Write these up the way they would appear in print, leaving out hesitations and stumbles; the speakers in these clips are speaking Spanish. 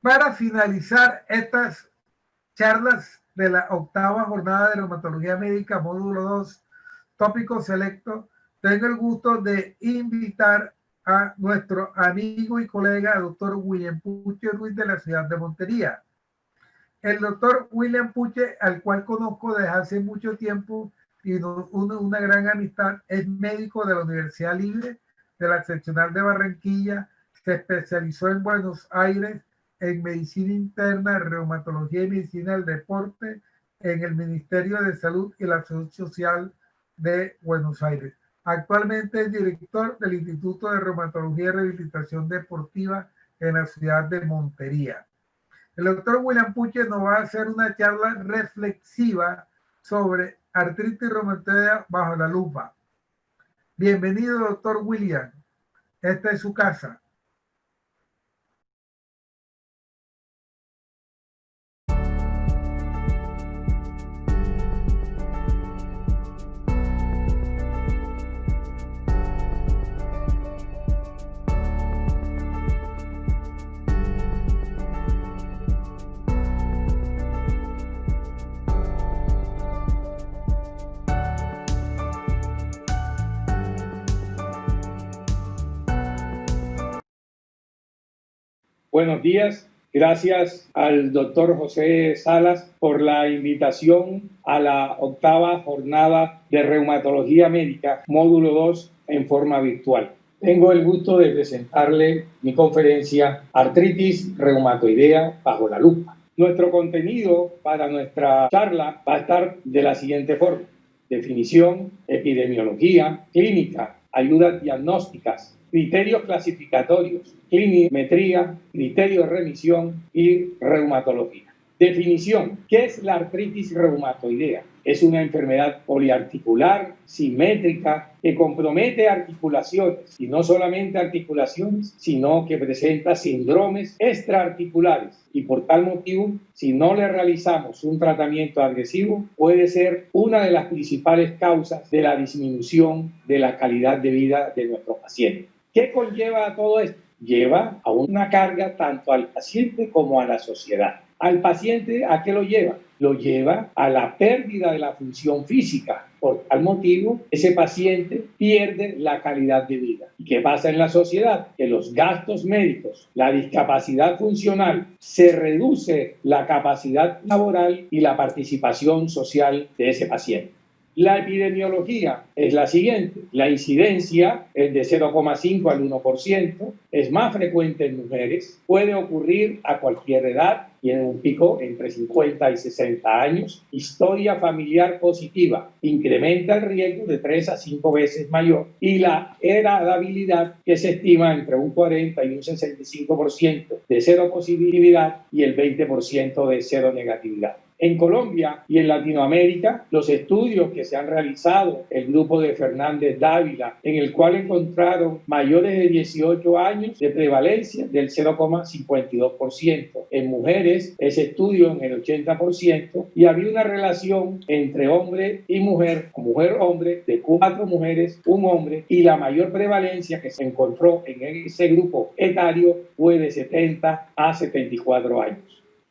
Para finalizar estas charlas de la octava jornada de reumatología médica, módulo 2, tópico selecto, tengo el gusto de invitar a nuestro amigo y colega, doctor William Puche Ruiz, de la ciudad de Montería. El doctor William Puche, al cual conozco desde hace mucho tiempo y una gran amistad, es médico de la Universidad Libre, de la seccional de Barranquilla, se especializó en Buenos Aires en medicina interna, reumatología y medicina del deporte en el Ministerio de Salud y la Salud Social de Buenos Aires. Actualmente es director del Instituto de Reumatología y Rehabilitación Deportiva en la ciudad de Montería. El doctor William Puche nos va a hacer una charla reflexiva sobre artritis reumatoidea bajo la lupa. Bienvenido, doctor William. Esta es su casa. Buenos días, gracias al doctor José Salas por la invitación a la octava jornada de reumatología médica, módulo 2, en forma virtual. Tengo el gusto de presentarle mi conferencia Artritis reumatoidea bajo la lupa. Nuestro contenido para nuestra charla va a estar de la siguiente forma: definición, epidemiología, clínica, ayudas diagnósticas, criterios clasificatorios, clinimetría, criterio de remisión y reumatología. Definición: ¿qué es la artritis reumatoidea? Es una enfermedad poliarticular, simétrica, que compromete articulaciones, y no solamente articulaciones, sino que presenta síndromes extraarticulares. Y por tal motivo, si no le realizamos un tratamiento agresivo, puede ser una de las principales causas de la disminución de la calidad de vida de nuestro paciente. ¿Qué conlleva a todo esto? Lleva a una carga tanto al paciente como a la sociedad. Al paciente, ¿a qué lo lleva? Lo lleva a la pérdida de la función física. Por tal motivo, ese paciente pierde la calidad de vida. ¿Y qué pasa en la sociedad? Que los gastos médicos, la discapacidad funcional, se reduce la capacidad laboral y la participación social de ese paciente. La epidemiología es la siguiente: la incidencia es de 0,5 al 1%, es más frecuente en mujeres, puede ocurrir a cualquier edad, tiene un pico entre 50 y 60 años, historia familiar positiva, incrementa el riesgo de 3 a 5 veces mayor, y la heredabilidad, que se estima entre un 40 y un 65% de cero positividad y el 20% de cero negatividad. En Colombia y en Latinoamérica, los estudios que se han realizado, el grupo de Fernández Dávila, en el cual encontraron mayores de 18 años de prevalencia del 0,52%. En mujeres, ese estudio en el 80%, y había una relación entre hombre y mujer, o mujer-hombre, de 4 mujeres, un hombre, y la mayor prevalencia que se encontró en ese grupo etario fue de 70 a 74 años.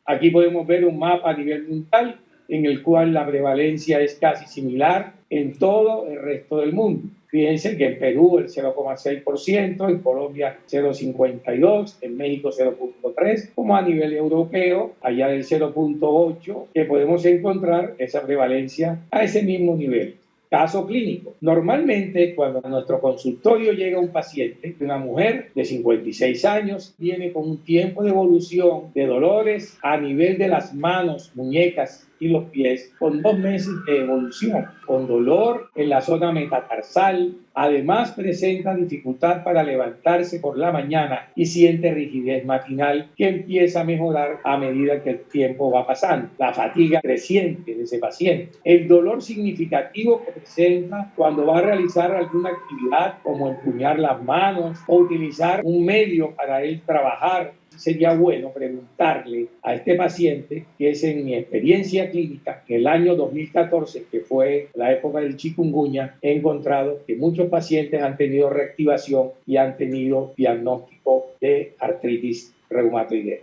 Aquí podemos ver un mapa a nivel mundial en el cual la prevalencia es casi similar en todo el resto del mundo. Fíjense que en Perú el 0,6%, en Colombia 0,52%, en México 0,3%, como a nivel europeo, allá del 0,8%, que podemos encontrar esa prevalencia a ese mismo nivel. Caso clínico. Normalmente, cuando a nuestro consultorio llega un paciente, una mujer de 56 años, viene con un tiempo de evolución de dolores a nivel de las manos, muñecas y los pies, con 2 meses de evolución, con dolor en la zona metatarsal. Además, presenta dificultad para levantarse por la mañana y siente rigidez matinal, que empieza a mejorar a medida que el tiempo va pasando. La fatiga creciente de ese paciente. El dolor significativo que presenta cuando va a realizar alguna actividad, como empuñar las manos o utilizar un medio para él trabajar. Sería bueno preguntarle a este paciente, que es en mi experiencia clínica, que el año 2014, que fue la época del chikungunya, he encontrado que muchos pacientes han tenido reactivación y han tenido diagnóstico de artritis reumatoidea.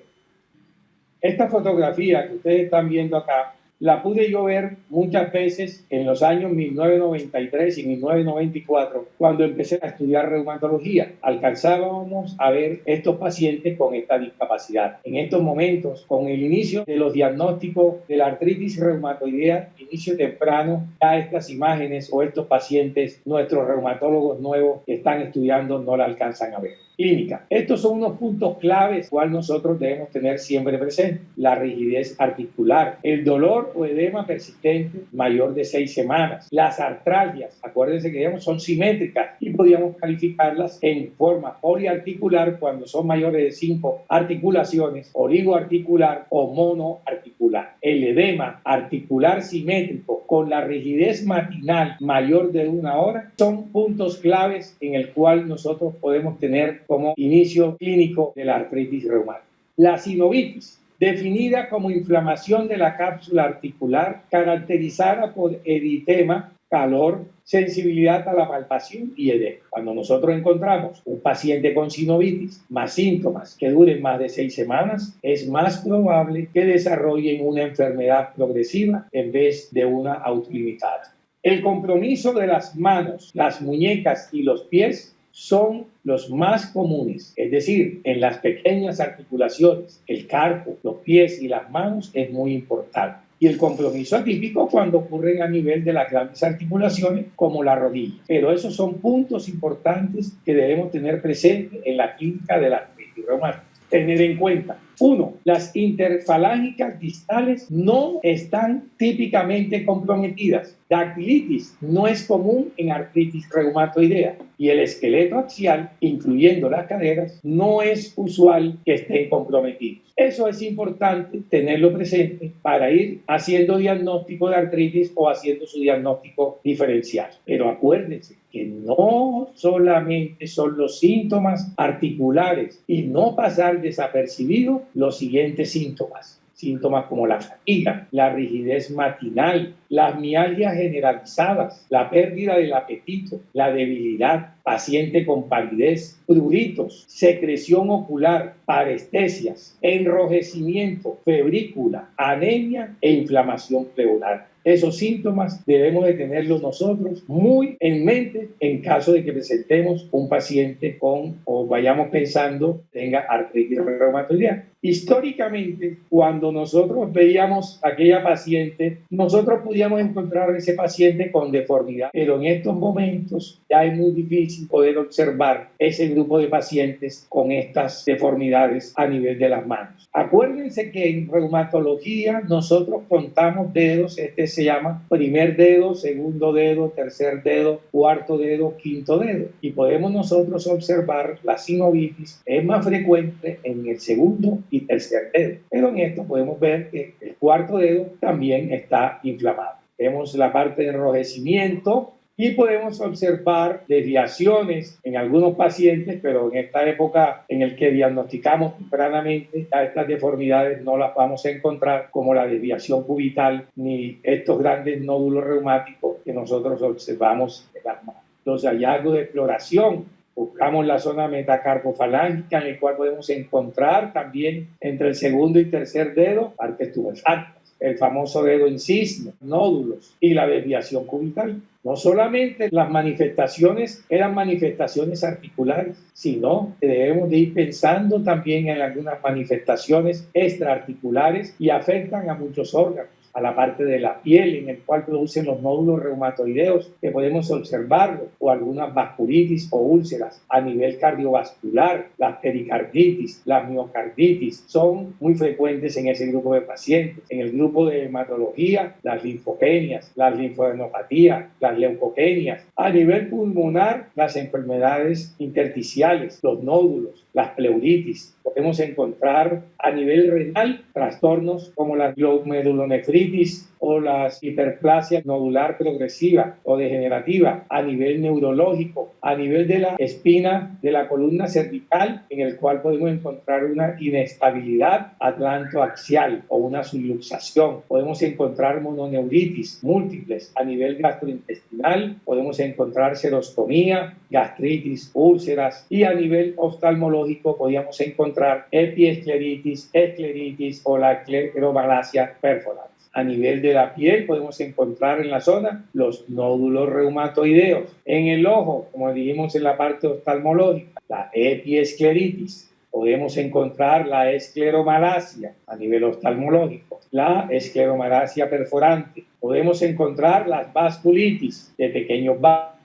Esta fotografía que ustedes están viendo acá la pude yo ver muchas veces en los años 1993 y 1994, cuando empecé a estudiar reumatología. Alcanzábamos a ver estos pacientes con esta discapacidad. En estos momentos, con el inicio de los diagnósticos de la artritis reumatoidea, inicio temprano, ya estas imágenes o estos pacientes, nuestros reumatólogos nuevos que están estudiando no la alcanzan a ver. Clínica. Estos son unos puntos claves cual nosotros debemos tener siempre presente. La rigidez articular, el dolor o edema persistente mayor de 6 semanas, las artralgias, acuérdense que son simétricas y podíamos calificarlas en forma poliarticular cuando son mayores de 5 articulaciones, oligoarticular o monoarticular. El edema articular simétrico con la rigidez matinal mayor de 1 hora son puntos claves en el cual nosotros podemos tener como inicio clínico de la artritis reumática. La sinovitis, definida como inflamación de la cápsula articular, caracterizada por eritema, calor, sensibilidad a la palpación y edema. Cuando nosotros encontramos un paciente con sinovitis más síntomas que duren más de 6 semanas, es más probable que desarrollen una enfermedad progresiva en vez de una autolimitada. El compromiso de las manos, las muñecas y los pies son los más comunes, es decir, en las pequeñas articulaciones, el carpo, los pies y las manos es muy importante. Y el compromiso atípico cuando ocurren a nivel de las grandes articulaciones como la rodilla. Pero esos son puntos importantes que debemos tener presentes en la clínica de la artritis reumática. Tener en cuenta: 1. Las interfalángicas distales no están típicamente comprometidas. Dactilitis no es común en artritis reumatoidea y el esqueleto axial, incluyendo las caderas, no es usual que estén comprometidos. Eso es importante tenerlo presente para ir haciendo diagnóstico de artritis o haciendo su diagnóstico diferencial. Pero acuérdense que no solamente son los síntomas articulares y no pasar desapercibido los siguientes síntomas. Síntomas como la fatiga, la rigidez matinal, las mialgias generalizadas, la pérdida del apetito, la debilidad, paciente con palidez, pruritos, secreción ocular, parestesias, enrojecimiento, febrícula, anemia e inflamación pleural. Esos síntomas debemos de tenerlos nosotros muy en mente en caso de que presentemos un paciente con o vayamos pensando tenga artritis reumatoidea. Históricamente, cuando nosotros veíamos a aquella paciente, nosotros podíamos encontrar a ese paciente con deformidad, pero en estos momentos ya es muy difícil poder observar ese grupo de pacientes con estas deformidades a nivel de las manos. Acuérdense que en reumatología nosotros contamos dedos, se llama primer dedo, segundo dedo, tercer dedo, cuarto dedo, quinto dedo. Y podemos nosotros observar la sinovitis es más frecuente en el segundo y tercer dedo. Pero en esto podemos ver que el cuarto dedo también está inflamado. Vemos la parte de enrojecimiento y podemos observar desviaciones en algunos pacientes, pero en esta época en el que diagnosticamos tempranamente, a estas deformidades no las vamos a encontrar, como la desviación cubital ni estos grandes nódulos reumáticos que nosotros observamos en las manos. Los hallazgos de exploración: buscamos la zona metacarpofalángica, en el cual podemos encontrar también entre el segundo y tercer dedo partes tumefactas, el famoso dedo en cisne, nódulos y la desviación cubital. No solamente las manifestaciones eran manifestaciones articulares, sino que debemos de ir pensando también en algunas manifestaciones extraarticulares y afectan a muchos órganos, a la parte de la piel en el cual producen los nódulos reumatoideos que podemos observarlo, o algunas vasculitis o úlceras a nivel cardiovascular, las pericarditis, las miocarditis son muy frecuentes en ese grupo de pacientes. En el grupo de hematología, las linfopenias, las linfadenopatías, las leucopenias. A nivel pulmonar, las enfermedades intersticiales, los nódulos, las pleuritis. Podemos encontrar a nivel renal trastornos como la glomerulonefritis o la hiperplasia nodular progresiva o degenerativa. A nivel neurológico, a nivel de la espina de la columna cervical, en el cual podemos encontrar una inestabilidad atlantoaxial o una subluxación. Podemos encontrar mononeuritis múltiples a nivel gastrointestinal, podemos encontrar serostomía, gastritis, úlceras, y a nivel oftalmológico podríamos encontrar epiescleritis, escleritis o la escleromalacia perforans. A nivel de la piel podemos encontrar en la zona los nódulos reumatoideos. En el ojo, como dijimos en la parte oftalmológica, la epiescleritis. Podemos encontrar la escleromalacia a nivel oftalmológico, la escleromalacia perforante. Podemos encontrar las vasculitis de pequeños vasos.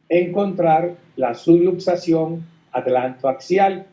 Encontrar la subluxación atlantoaxial,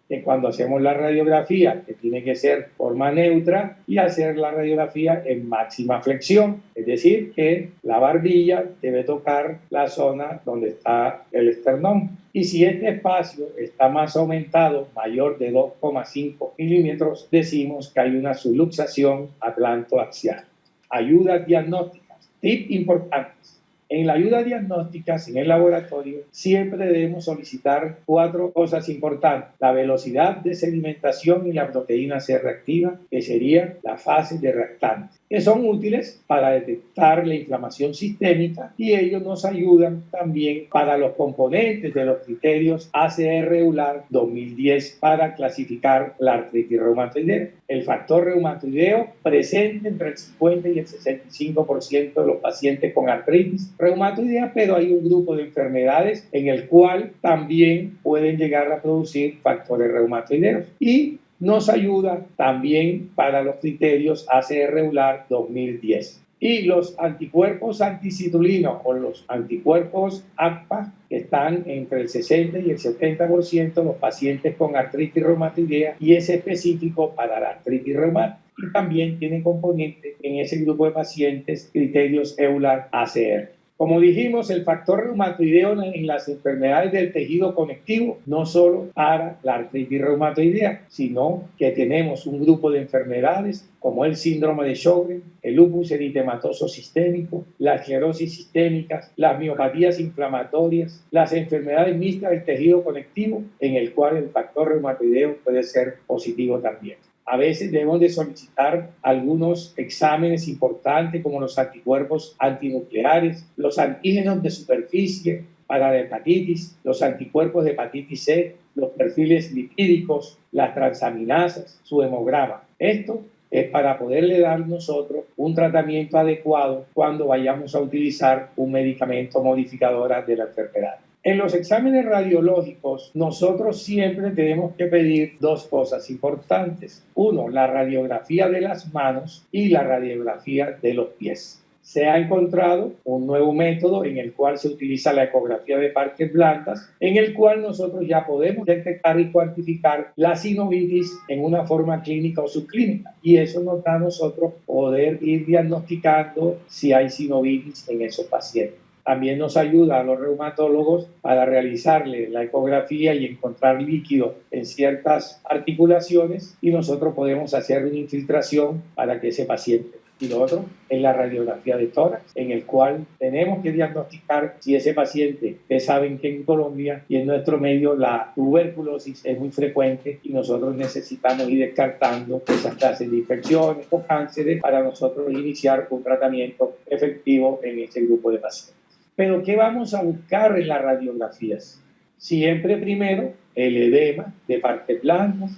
que cuando hacemos la radiografía, que tiene que ser forma neutra, y hacer la radiografía en máxima flexión, es decir, que la barbilla debe tocar la zona donde está el esternón. Y si este espacio está más aumentado, mayor de 2,5 milímetros, decimos que hay una subluxación atlantoaxial. Ayudas diagnósticas. Tip importantes. En la ayuda diagnóstica, en el laboratorio, siempre debemos solicitar 4 cosas importantes. La velocidad de sedimentación y la proteína C reactiva, que serían las fases de reactantes, que son útiles para detectar la inflamación sistémica, y ellos nos ayudan también para los componentes de los criterios ACR-EULAR 2010 para clasificar la artritis reumatoidea. El factor reumatoideo presente entre el 50 y el 65% de los pacientes con artritis reumatoidea, pero hay un grupo de enfermedades en el cual también pueden llegar a producir factores reumatoideos, y nos ayuda también para los criterios ACR-EULAR 2010. Y los anticuerpos anticitulinos o los anticuerpos ACPA, que están entre el 60 y el 70% de los pacientes con artritis reumatoidea, y es específico para la artritis reumática, y también tiene componente en ese grupo de pacientes criterios EULAR ACR. Como dijimos, el factor reumatoideo en las enfermedades del tejido conectivo, no solo para la artritis reumatoidea, sino que tenemos un grupo de enfermedades como el síndrome de Sjögren, el lupus eritematoso sistémico, la esclerosis sistémica, las miopatías inflamatorias, las enfermedades mixtas del tejido conectivo, en el cual el factor reumatoideo puede ser positivo también. A veces debemos de solicitar algunos exámenes importantes como los anticuerpos antinucleares, los antígenos de superficie para la hepatitis, los anticuerpos de hepatitis C, los perfiles lipídicos, las transaminasas, su hemograma. Esto es para poderle dar nosotros un tratamiento adecuado cuando vayamos a utilizar un medicamento modificador de la enfermedad. En los exámenes radiológicos, nosotros siempre tenemos que pedir 2 cosas importantes. 1, la radiografía de las manos y la radiografía de los pies. Se ha encontrado un nuevo método en el cual se utiliza la ecografía de partes blandas, en el cual nosotros ya podemos detectar y cuantificar la sinovitis en una forma clínica o subclínica. Y eso nos da a nosotros poder ir diagnosticando si hay sinovitis en esos pacientes. También nos ayuda a los reumatólogos para realizarle la ecografía y encontrar líquido en ciertas articulaciones, y nosotros podemos hacer una infiltración para que ese paciente. Y lo otro es la radiografía de tórax, en el cual tenemos que diagnosticar si ese paciente, ustedes saben que en Colombia y en nuestro medio la tuberculosis es muy frecuente, y nosotros necesitamos ir descartando esas clases de infecciones o cánceres para nosotros iniciar un tratamiento efectivo en este grupo de pacientes. Pero ¿qué vamos a buscar en las radiografías? Siempre primero el edema de partes blandas,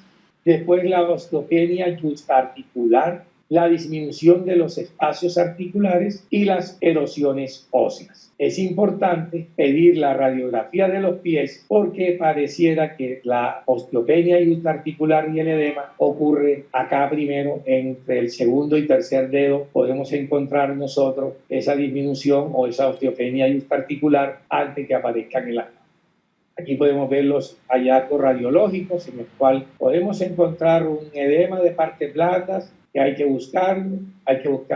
después la osteopenia justarticular, la disminución de los espacios articulares y las erosiones óseas. Es importante pedir la radiografía de los pies porque pareciera que la osteopenia justarticular y el edema ocurre acá primero, entre el segundo y tercer dedo. Podemos encontrar nosotros esa disminución o esa osteopenia justarticular antes que aparezcan en la mano. Aquí podemos ver los hallazgos radiológicos en los cuales podemos encontrar un edema de partes blandas, que hay que buscar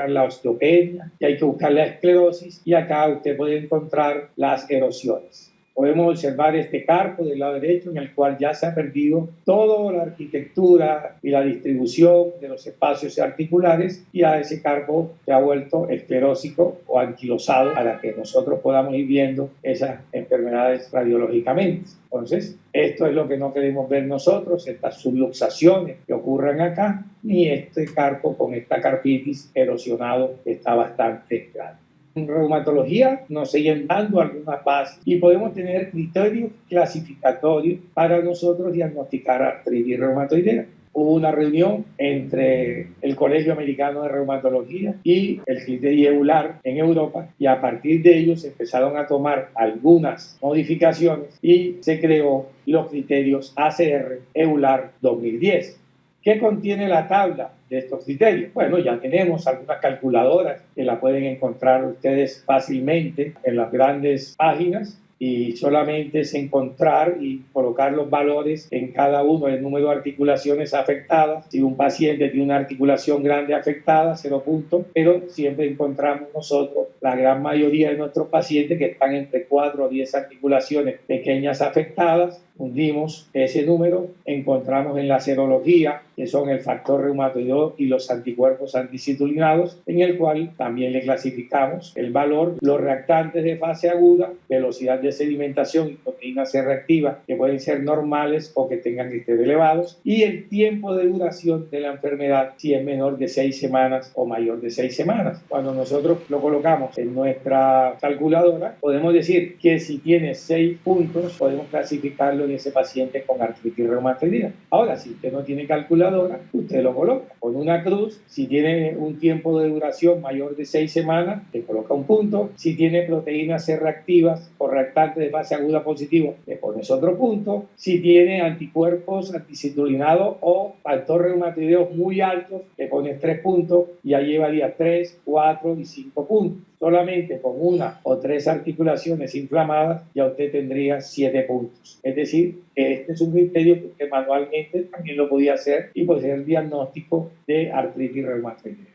la osteopenia, que hay que buscar la esclerosis, y acá usted puede encontrar las erosiones. podemos observar este carpo del lado derecho en el cual ya se ha perdido toda la arquitectura y la distribución de los espacios articulares y a ese carpo se ha vuelto esclerósico o anquilosado para que nosotros podamos ir viendo esas enfermedades radiológicamente. Entonces, esto es lo que no queremos ver nosotros, estas subluxaciones que ocurren acá, ni este carpo con esta carpitis erosionado que está bastante grande. En reumatología nos siguen dando algunas bases y podemos tener criterios clasificatorios para nosotros diagnosticar artritis reumatoidea. Hubo una reunión entre el Colegio Americano de Reumatología y el criterio EULAR en Europa y a partir de ellos empezaron a tomar algunas modificaciones y se creó los criterios ACR EULAR 2010. ¿Qué contiene la tabla de estos criterios? Bueno, ya tenemos algunas calculadoras que la pueden encontrar ustedes fácilmente en las grandes páginas y solamente es encontrar y colocar los valores en cada uno del número de articulaciones afectadas. Si un paciente tiene una articulación grande afectada, 0 puntos, pero siempre encontramos nosotros la gran mayoría de nuestros pacientes que están entre 4 o 10 articulaciones pequeñas afectadas. Hundimos ese número, encontramos en la serología, que son el factor reumatoideo y los anticuerpos anticitulinados, en el cual también le clasificamos el valor, los reactantes de fase aguda, velocidad de sedimentación y proteína C reactiva, que pueden ser normales o que tengan que estar elevados, y el tiempo de duración de la enfermedad, si es menor de 6 semanas o mayor de 6 semanas. Cuando nosotros lo colocamos en nuestra calculadora, podemos decir que si tiene 6 puntos, podemos clasificarlo en ese paciente con artritis reumatoidea. Ahora, si usted no tiene calculadora, usted lo coloca con una cruz. Si tiene un tiempo de duración mayor de 6 semanas, le coloca un punto. Si tiene proteínas C reactivas o reactantes de fase aguda positivo, le pones otro punto. Si tiene anticuerpos anticitulinados o factor reumatoideo muy altos, le pones 3 puntos y ya llevaría 3, 4 y 5 puntos. Solamente con 1 o 3 articulaciones inflamadas ya usted tendría 7 puntos. Es decir, este es un criterio que usted manualmente también lo podía hacer y puede ser el diagnóstico de artritis reumatoidea.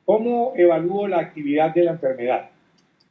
¿Cómo evalúo la actividad de la enfermedad?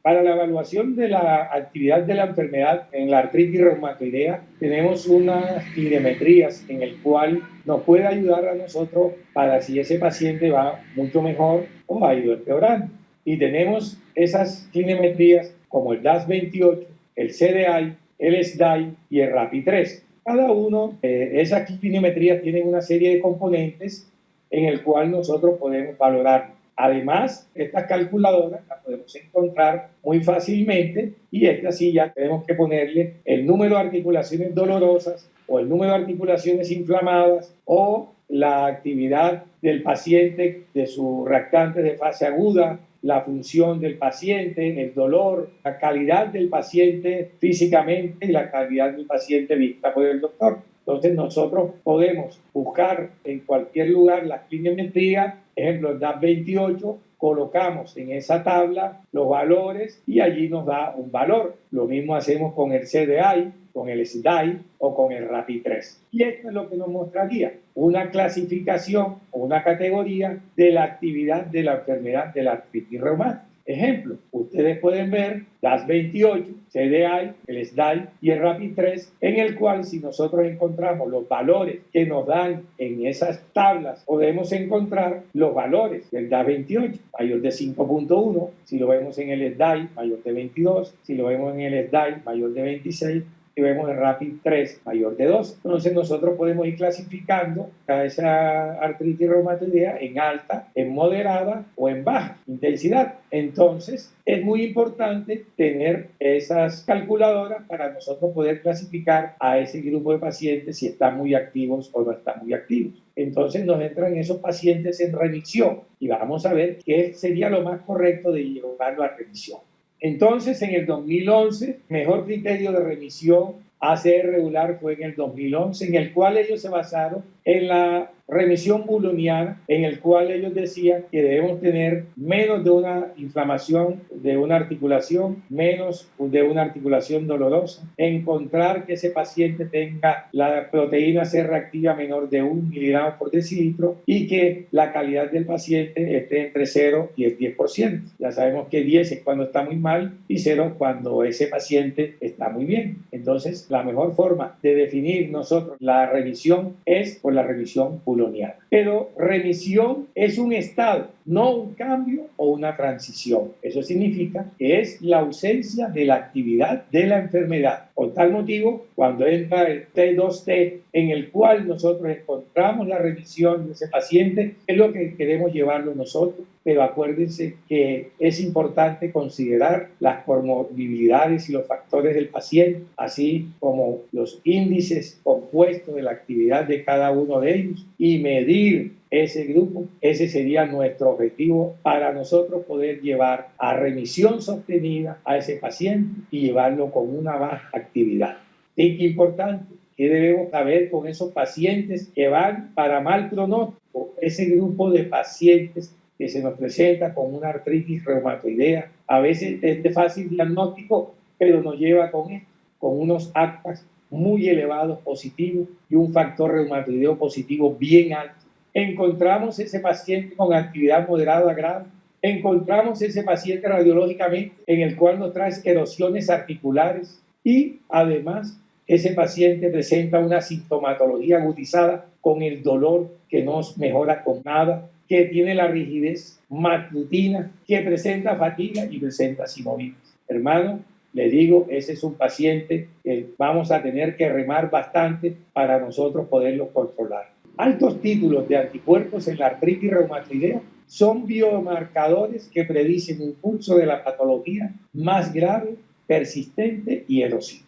Para la evaluación de la actividad de la enfermedad en la artritis reumatoidea tenemos unas clinemetrías en el cual nos puede ayudar a nosotros para si ese paciente va mucho mejor o ha ido empeorando. Y tenemos esas clinemetrías como el DAS28, el CDI, el SDI y el RAPI3. Cada uno de esas clinemetrías tienen una serie de componentes en el cual nosotros podemos valorar. Además, estas calculadoras las podemos encontrar muy fácilmente y estas sí ya tenemos que ponerle el número de articulaciones dolorosas o el número de articulaciones inflamadas o la actividad del paciente de sus reactantes de fase aguda, la función del paciente, el dolor, la calidad del paciente físicamente y la calidad del paciente vista por el doctor. Entonces nosotros podemos buscar en cualquier lugar las clinemetrías, ejemplo, el DAS28, colocamos en esa tabla los valores y allí nos da un valor. Lo mismo hacemos con el CDI, con el SDI o con el RAPI3. Y esto es lo que nos mostraría una clasificación o una categoría de la actividad de la enfermedad de la artritis reumática. Ejemplo, ustedes pueden ver DAS28, CDI, el SDI y el RAPI3, en el cual si nosotros encontramos los valores que nos dan en esas tablas, podemos encontrar los valores del DAS28, mayor de 5.1, si lo vemos en el SDI, mayor de 22, si lo vemos en el SDI, mayor de 26, y vemos el RAPI3 mayor de 2. Entonces nosotros podemos ir clasificando a esa artritis reumatoidea en alta, en moderada o en baja intensidad. Entonces es muy importante tener esas calculadoras para nosotros poder clasificar a ese grupo de pacientes si están muy activos o no están muy activos. Entonces nos entran esos pacientes en remisión y vamos a ver qué sería lo más correcto de llevarlo a remisión. Entonces, en el 2011, mejor criterio de remisión ACR regular fue en el 2011, en el cual ellos se basaron en la remisión buloniana, en el cual ellos decían que debemos tener menos de una inflamación de una articulación, menos de una articulación dolorosa, encontrar que ese paciente tenga la proteína C reactiva menor de 1 miligramo por decilitro y que la calidad del paciente esté entre 0 y el 10%. Ya sabemos que 10 es cuando está muy mal y 0 cuando ese paciente está muy bien. Entonces, la mejor forma de definir nosotros la remisión es por la remisión buloniana. Pero remisión es un estado, no un cambio o una transición. Eso significa que es la ausencia de la actividad de la enfermedad. Por tal motivo, cuando entra el T2T, en el cual nosotros encontramos la remisión de ese paciente, es lo que queremos llevarlo nosotros. Pero acuérdense que es importante considerar las comorbilidades y los factores del paciente, así como los índices compuestos de la actividad de cada uno de ellos, y medir ese grupo. Ese sería nuestro objetivo para nosotros poder llevar a remisión sostenida a ese paciente y llevarlo con una baja actividad. Y qué importante, ¿qué debemos saber con esos pacientes que van para mal pronóstico? Ese grupo de pacientes que se nos presenta con una artritis reumatoidea, a veces es de fácil diagnóstico, pero nos lleva con unos actas muy elevados positivos y un factor reumatoideo positivo bien alto. Encontramos ese paciente con actividad moderada a grave, encontramos ese paciente radiológicamente en el cual nos trae erosiones articulares y además ese paciente presenta una sintomatología agudizada con el dolor que no mejora con nada, que tiene la rigidez matutina, que presenta fatiga y presenta sinovitis. Hermano, le digo, ese es un paciente que vamos a tener que remar bastante para nosotros poderlo controlar. Altos títulos de anticuerpos en la artritis reumatoidea son biomarcadores que predicen un curso de la patología más grave, persistente y erosivo.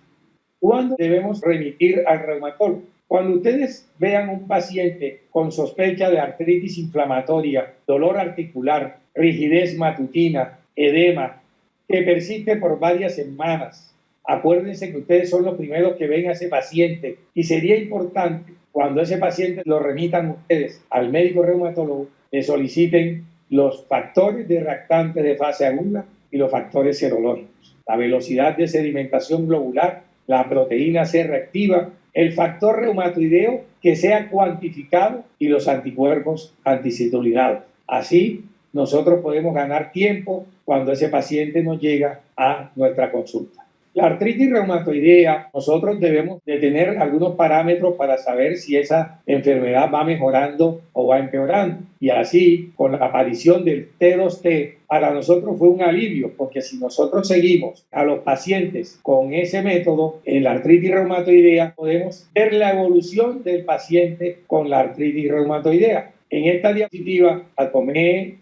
¿Cuándo debemos remitir al reumatólogo? Cuando ustedes vean un paciente con sospecha de artritis inflamatoria, dolor articular, rigidez matutina, edema, que persiste por varias semanas, acuérdense que ustedes son los primeros que ven a ese paciente y sería importante cuando ese paciente lo remitan ustedes al médico reumatólogo, le soliciten los factores de reactante de fase aguda y los factores serológicos, la velocidad de sedimentación globular, la proteína C reactiva, el factor reumatoideo que sea cuantificado y los anticuerpos anticitolinados. Así, nosotros podemos ganar tiempo cuando ese paciente nos llega a nuestra consulta. La artritis reumatoidea, nosotros debemos de tener algunos parámetros para saber si esa enfermedad va mejorando o va empeorando. Y así, con la aparición del T2T, para nosotros fue un alivio, porque si nosotros seguimos a los pacientes con ese método, en la artritis reumatoidea, podemos ver la evolución del paciente con la artritis reumatoidea. En esta diapositiva tomé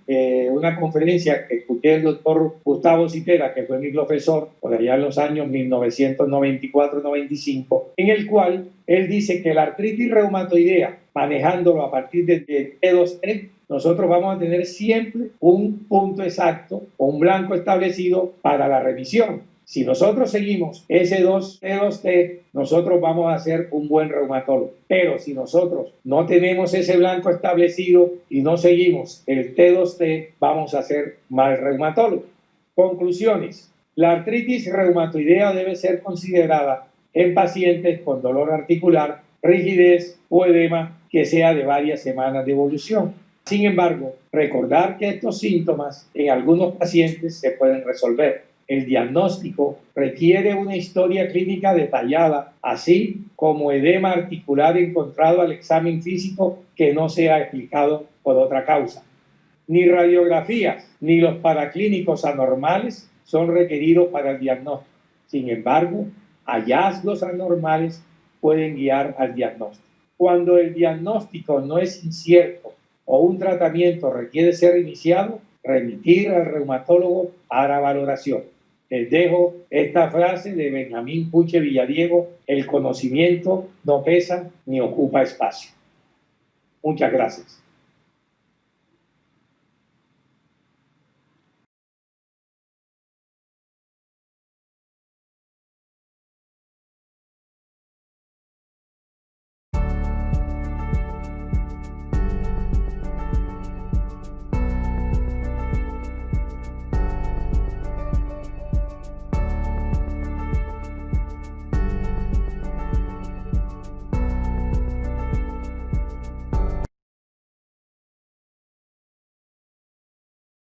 una conferencia que escuché el doctor Gustavo Citera, que fue mi profesor por allá en los años 1994-95, en el cual él dice que la artritis reumatoidea, manejándolo a partir de T2T, nosotros vamos a tener siempre un punto exacto o un blanco establecido para la remisión. Si nosotros seguimos ese T2T, nosotros vamos a ser un buen reumatólogo. Pero si nosotros no tenemos ese blanco establecido y no seguimos el T2T, vamos a ser mal reumatólogo. Conclusiones. La artritis reumatoidea debe ser considerada en pacientes con dolor articular, rigidez o edema que sea de varias semanas de evolución. Sin embargo, recordar que estos síntomas en algunos pacientes se pueden resolver. El diagnóstico requiere una historia clínica detallada, así como edema articular encontrado al examen físico que no sea explicado por otra causa. Ni radiografías ni los paraclínicos anormales son requeridos para el diagnóstico. Sin embargo, hallazgos anormales pueden guiar al diagnóstico. Cuando el diagnóstico no es incierto o un tratamiento requiere ser iniciado, remitir al reumatólogo para valoración. Les dejo esta frase de Benjamín Puche Villadiego: el conocimiento no pesa ni ocupa espacio. Muchas gracias.